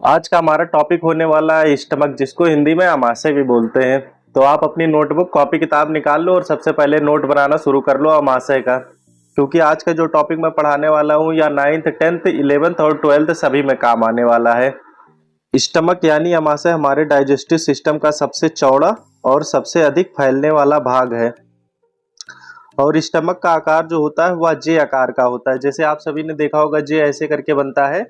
आज का हमारा टॉपिक होने वाला है स्टमक, जिसको हिंदी में अमाशय भी बोलते हैं। तो आप अपनी नोटबुक कॉपी किताब निकाल लो और सबसे पहले नोट बनाना शुरू कर लो अमाशय का, क्योंकि आज का जो टॉपिक मैं पढ़ाने वाला हूँ या 9th 10th 11th और 12th सभी में काम आने वाला है। स्टमक यानी अमाशय हमारे डाइजेस्टिव सिस्टम का सबसे चौड़ा और सबसे अधिक फैलने वाला भाग है। और स्टमक का आकार जो होता है वह जे आकार का होता है। जैसे आप सभी ने देखा होगा जे ऐसे करके बनता है,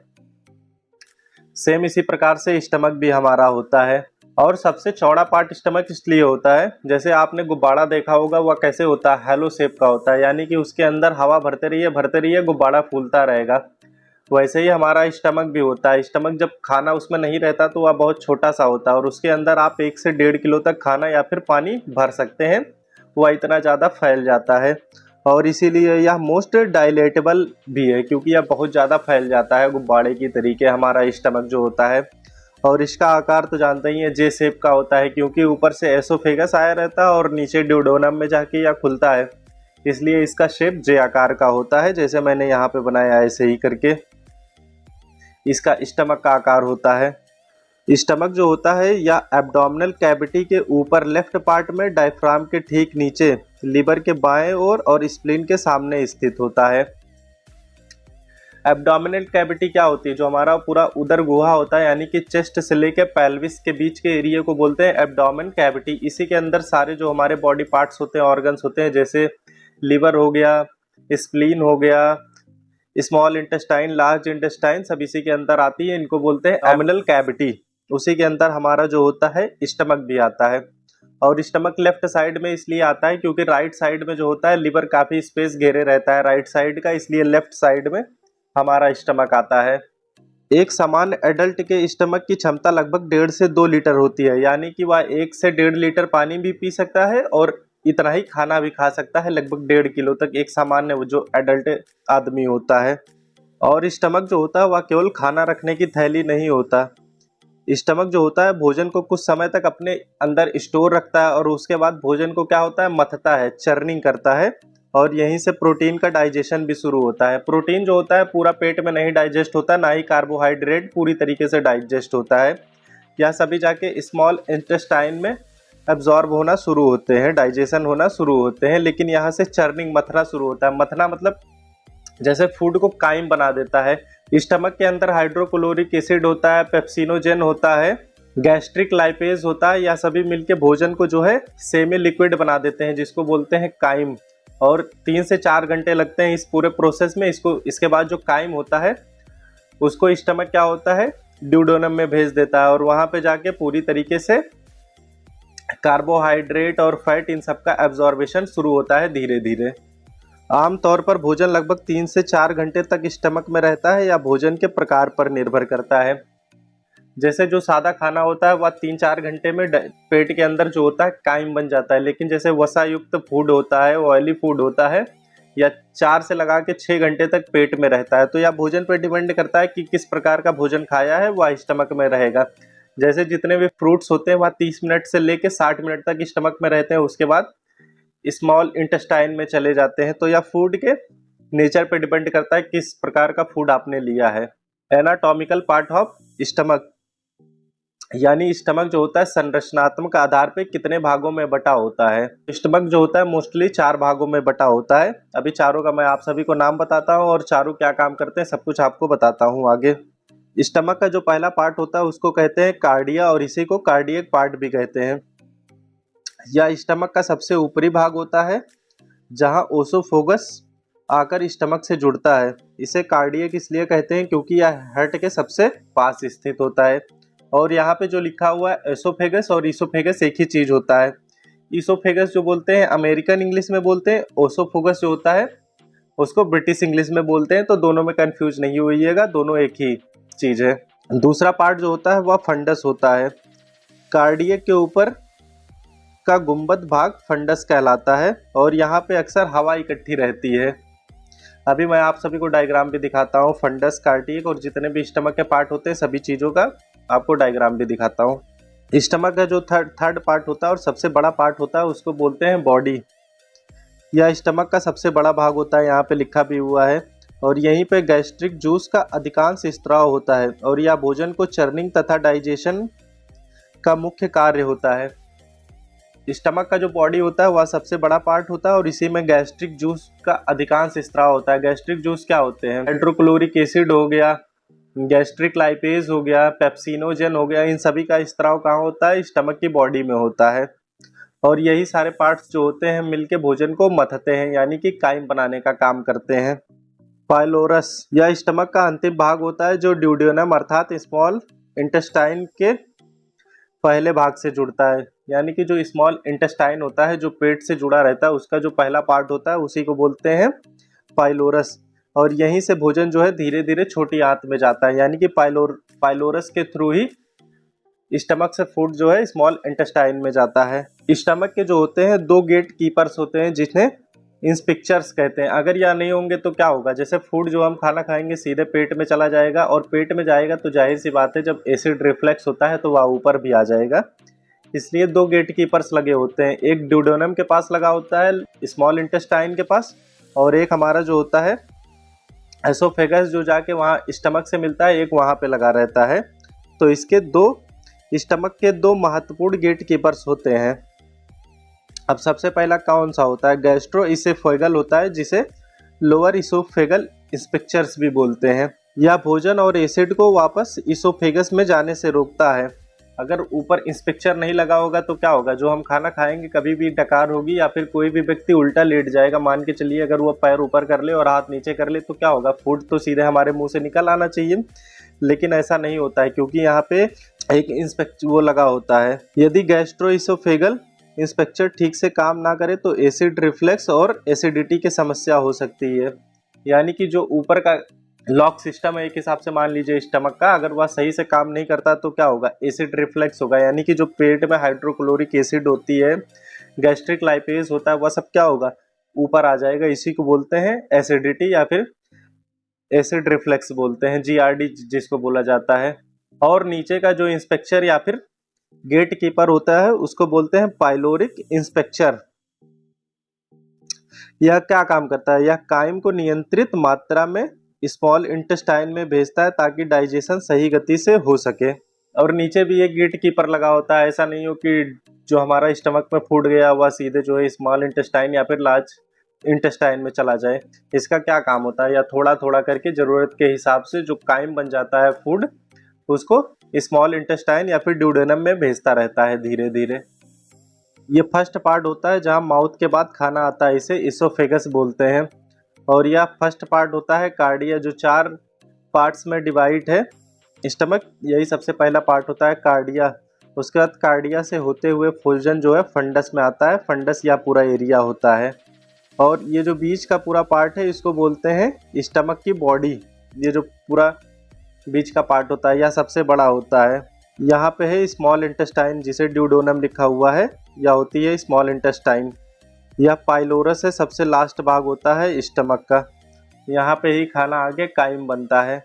सेम इसी प्रकार से स्टमक भी हमारा होता है। और सबसे चौड़ा पार्ट स्टमक इसलिए होता है, जैसे आपने गुब्बारा देखा होगा वह कैसे होता है, हेलो शेप का होता है, यानी कि उसके अंदर हवा भरते रहिए गुब्बारा फूलता रहेगा। वैसे ही हमारा स्टमक भी होता है। स्टमक जब खाना उसमें नहीं रहता तो वह बहुत छोटा सा होता है और उसके अंदर आप 1 से 1.5 किलो तक खाना या फिर पानी भर सकते हैं। वह इतना ज़्यादा फैल जाता है और इसीलिए यह मोस्ट डायलेटेबल भी है, क्योंकि यह बहुत ज़्यादा फैल जाता है गुब्बारे की तरीके हमारा स्टमक जो होता है। और इसका आकार तो जानते ही है, जे शेप का होता है, क्योंकि ऊपर से एसोफेगस आया रहता है और नीचे ड्यूडेनम में जाके यह खुलता है, इसलिए इसका शेप जे आकार का होता है। जैसे मैंने यहाँ पे बनाया ऐसे ही करके इसका स्टमक का आकार होता है। स्टमक जो होता है या एब्डोमिनल कैविटी के ऊपर लेफ्ट पार्ट में डायफ्राम के ठीक नीचे लीवर के बाएं ओर और स्प्लीन के सामने स्थित होता है। एब्डोमिनल कैविटी क्या होती है? जो हमारा पूरा उदर गुहा होता है, यानी कि चेस्ट से लेके पेल्विस के बीच के एरिया को बोलते हैं एब्डोमेन कैविटी। इसी के अंदर सारे जो हमारे बॉडी पार्ट्स होते हैं, ऑर्गन्स होते हैं, जैसे लीवर हो गया, स्प्लीन हो गया, स्मॉल इंटेस्टाइन, लार्ज इंटेस्टाइन, सब इसी के अंदर आती है। इनको बोलते हैं एब्डोमिनल कैविटी। उसी के अंदर हमारा जो होता है स्टमक भी आता है। और स्टमक लेफ्ट साइड में इसलिए आता है क्योंकि राइट साइड में जो होता है लीवर काफी स्पेस घेरे रहता है राइट साइड का, इसलिए लेफ्ट साइड में हमारा स्टमक आता है। एक सामान्य एडल्ट के स्टमक की क्षमता लगभग 1.5 से 2 लीटर होती है, यानी कि वह 1 से 1.5 लीटर पानी भी पी सकता है और इतना ही खाना भी खा सकता है, लगभग 1.5 किलो तक एक सामान्य जो एडल्ट आदमी होता है। और स्टमक जो होता है वह केवल खाना रखने की थैली नहीं होता। स्टमक जो होता है भोजन को कुछ समय तक अपने अंदर स्टोर रखता है और उसके बाद भोजन को क्या होता है, मथता है, चर्निंग करता है, और यहीं से प्रोटीन का डाइजेशन भी शुरू होता है। प्रोटीन जो होता है पूरा पेट में नहीं डाइजेस्ट होता, ना ही कार्बोहाइड्रेट पूरी तरीके से डाइजेस्ट होता है। यह सभी जाके स्मॉल इंटेस्टाइन में एब्जॉर्ब होना शुरू होते हैं, डाइजेशन होना शुरू होते हैं, लेकिन यहाँ से चर्निंग, मथना शुरू होता है। मथना मतलब जैसे फूड को काइम बना देता है। स्टमक के अंदर हाइड्रोक्लोरिक एसिड होता है, पेप्सिनोजेन होता है, गैस्ट्रिक लाइपेज होता है, या सभी मिलके भोजन को जो है सेमी लिक्विड बना देते हैं, जिसको बोलते हैं काइम। और 3 से 4 घंटे लगते हैं इस पूरे प्रोसेस में। इसके बाद जो काइम होता है उसको स्टमक क्या होता है, ड्यूडेनम में भेज देता है और वहां पे जाके पूरी तरीके से कार्बोहाइड्रेट और फैट इन सब का एब्जॉर्बेशन शुरू होता है धीरे धीरे। आमतौर पर भोजन लगभग 3 से 4 घंटे तक स्टमक में रहता है या भोजन के प्रकार पर निर्भर करता है। जैसे जो सादा खाना होता है वह 3-4 घंटे में पेट के अंदर जो होता है काइम बन जाता है, लेकिन जैसे वसा युक्त फूड होता है, ऑयली फूड होता है, या 4 से लगा के 6 घंटे तक पेट में रहता है। तो यह भोजन पर डिपेंड करता है कि किस प्रकार का भोजन खाया है, वह स्टमक में रहेगा। जैसे जितने भी फ्रूट्स होते हैं वह 30 मिनट से लेके 60 मिनट तक स्टमक में रहते हैं, उसके बाद स्मॉल इंटेस्टाइन में चले जाते हैं। तो यह फूड के नेचर पे डिपेंड करता है किस प्रकार का फूड आपने लिया है। एनाटॉमिकल पार्ट ऑफ स्टमक, यानी स्टमक जो होता है संरचनात्मक आधार पे कितने भागों में बटा होता है। स्टमक जो होता है मोस्टली 4 भागों में बटा होता है। अभी चारों का मैं आप सभी को नाम बताता हूँ और चारों क्या काम करते हैं सब कुछ आपको बताता हूँ आगे। स्टमक का जो पहला पार्ट होता है उसको कहते हैं कार्डिया, और इसी को कार्डियक पार्ट भी कहते हैं। यह स्टमक का सबसे ऊपरी भाग होता है जहां ओसोफोगस आकर स्टमक से जुड़ता है। इसे कार्डियक इसलिए कहते हैं क्योंकि यह हार्ट के सबसे पास स्थित होता है। और यहाँ पे जो लिखा हुआ है एसोफेगस और ईसोफेगस एक ही चीज होता है। ईसोफेगस जो बोलते हैं अमेरिकन इंग्लिश में बोलते हैं, ओसोफोगस जो होता है उसको ब्रिटिश इंग्लिश में बोलते हैं। तो दोनों में कंफ्यूज नहीं होइएगा, दोनों एक ही चीज है। दूसरा पार्ट जो होता है वह फंडस होता है। कार्डियक के ऊपर का गुंबद भाग फंडस कहलाता है और यहाँ पे अक्सर हवा इकट्ठी रहती है। अभी मैं आप सभी को डायग्राम भी दिखाता हूँ, फंडस, कार्डियक और जितने भी स्टमक के पार्ट होते हैं सभी चीज़ों का आपको डायग्राम भी दिखाता हूँ। स्टमक का जो थर्ड पार्ट होता है और सबसे बड़ा पार्ट होता है उसको बोलते हैं बॉडी। यह स्टमक का सबसे बड़ा भाग होता है, यहाँ पे लिखा भी हुआ है। और यहीं पे गैस्ट्रिक जूस का अधिकांश स्त्राव होता है और यह भोजन को चर्निंग तथा डाइजेशन का मुख्य कार्य होता है। स्टमक का जो बॉडी होता है वह सबसे बड़ा पार्ट होता है और इसी में गैस्ट्रिक जूस का अधिकांश स्त्राव होता है। गैस्ट्रिक जूस क्या होते हैं? हाइड्रोक्लोरिक एसिड हो गया, गैस्ट्रिक लाइपेज हो गया, पेप्सिनोजन हो गया, इन सभी का स्त्राव कहाँ होता है? स्टमक की बॉडी में होता है। और यही सारे पार्ट्स जो होते हैं मिलके भोजन को मथते हैं, यानी कि काइम बनाने का काम करते हैं। पाइलोरस यह स्टमक का अंतिम भाग होता है जो ड्यूडेनम अर्थात स्मॉल इंटेस्टाइन के पहले भाग से जुड़ता है। यानी कि जो स्मॉल इंटेस्टाइन होता है जो पेट से जुड़ा रहता है उसका जो पहला पार्ट होता है उसी को बोलते हैं पाइलोरस। और यहीं से भोजन जो है धीरे धीरे छोटी आंत में जाता है, यानी कि पाइलोरस के थ्रू ही स्टमक से फूड जो है स्मॉल इंटेस्टाइन में जाता है। स्टमक के जो होते हैं 2 गेट कीपर्स होते हैं जिन्हें इंस्पेक्टर्स कहते हैं। अगर यह नहीं होंगे तो क्या होगा? जैसे फूड जो हम खाना खाएंगे सीधे पेट में चला जाएगा और पेट में जाएगा तो जाहिर सी बात है जब एसिड रिफ्लेक्स होता है तो वह ऊपर भी आ जाएगा। इसलिए 2 गेट कीपर्स लगे होते हैं, एक ड्यूडेनम के पास लगा होता है स्मॉल इंटेस्टाइन के पास, और एक हमारा जो होता है एसोफेगस जो जाके वहाँ स्टमक से मिलता है, एक वहाँ पे लगा रहता है। तो इसके स्टमक के 2 महत्वपूर्ण गेट कीपर्स होते हैं। अब सबसे पहला कौन सा होता है? गैस्ट्रो इसोफेगल होता है जिसे लोअर इसोफेगल स्पिक्चर्स भी बोलते हैं। यह भोजन और एसिड को वापस इसोफेगस में जाने से रोकता है। अगर ऊपर इंस्पेक्चर नहीं लगा होगा तो क्या होगा? जो हम खाना खाएंगे कभी भी डकार होगी या फिर कोई भी व्यक्ति उल्टा लेट जाएगा। मान के चलिए अगर वो पैर ऊपर कर ले और हाथ नीचे कर ले तो क्या होगा? फूड तो सीधे हमारे मुंह से निकल आना चाहिए, लेकिन ऐसा नहीं होता है क्योंकि यहाँ पे एक वो लगा होता है। यदि गैस्ट्रोइसोफेगल इंस्पेक्चर ठीक से काम ना करे तो एसिड रिफ्लेक्स और एसिडिटी की समस्या हो सकती है। यानी कि जो ऊपर का लॉक सिस्टम है एक हिसाब से मान लीजिए स्टमक का, अगर वह सही से काम नहीं करता तो क्या होगा? एसिड रिफ्लेक्स होगा। यानी कि जो पेट में हाइड्रोक्लोरिक एसिड होती है, गैस्ट्रिक लाइपेज होता है, वह सब क्या होगा? ऊपर आ जाएगा। इसी को बोलते हैं एसिडिटी या फिर एसिड रिफ्लेक्स बोलते हैं, GRD जिसको बोला जाता है। और नीचे का जो इंस्पेक्चर या फिर गेट कीपर होता है उसको बोलते हैं पाइलोरिक इंस्पेक्चर। यह क्या काम करता है? यह काइम को नियंत्रित मात्रा में स्मॉल इंटेस्टाइन में भेजता है ताकि डाइजेशन सही गति से हो सके। और नीचे भी एक गेट कीपर लगा होता है। ऐसा नहीं हो कि जो हमारा स्टमक में फूड गया वह सीधे जो है स्मॉल इंटेस्टाइन या फिर लार्ज इंटेस्टाइन में चला जाए। इसका क्या काम होता है? या थोड़ा थोड़ा करके जरूरत के हिसाब से जो काइम बन जाता है फूड उसको स्मॉल इंटेस्टाइन या फिर ड्यूडेनम में भेजता रहता है धीरे धीरे। ये फर्स्ट पार्ट होता है जहां माउथ के बाद खाना आता है, इसे इसोफेगस बोलते हैं। और यह फर्स्ट पार्ट होता है कार्डिया जो 4 पार्ट्स में डिवाइड है। स्टमक यही सबसे पहला पार्ट होता है कार्डिया। उसके बाद कार्डिया से होते हुए फुजन जो है फंडस में आता है। फंडस या पूरा एरिया होता है। और ये जो बीच का पूरा पार्ट है इसको बोलते हैं स्टमक की बॉडी। ये जो पूरा बीच का पार्ट होता है यह सबसे बड़ा होता है। यहाँ पे है स्मॉल इंटेस्टाइन जिसे ड्यूडेनम लिखा हुआ है, या होती है स्मॉल इंटेस्टाइन। यह पाइलोरस है, सबसे लास्ट भाग होता है स्टमक का। यहाँ पे ही खाना आगे काइम बनता है।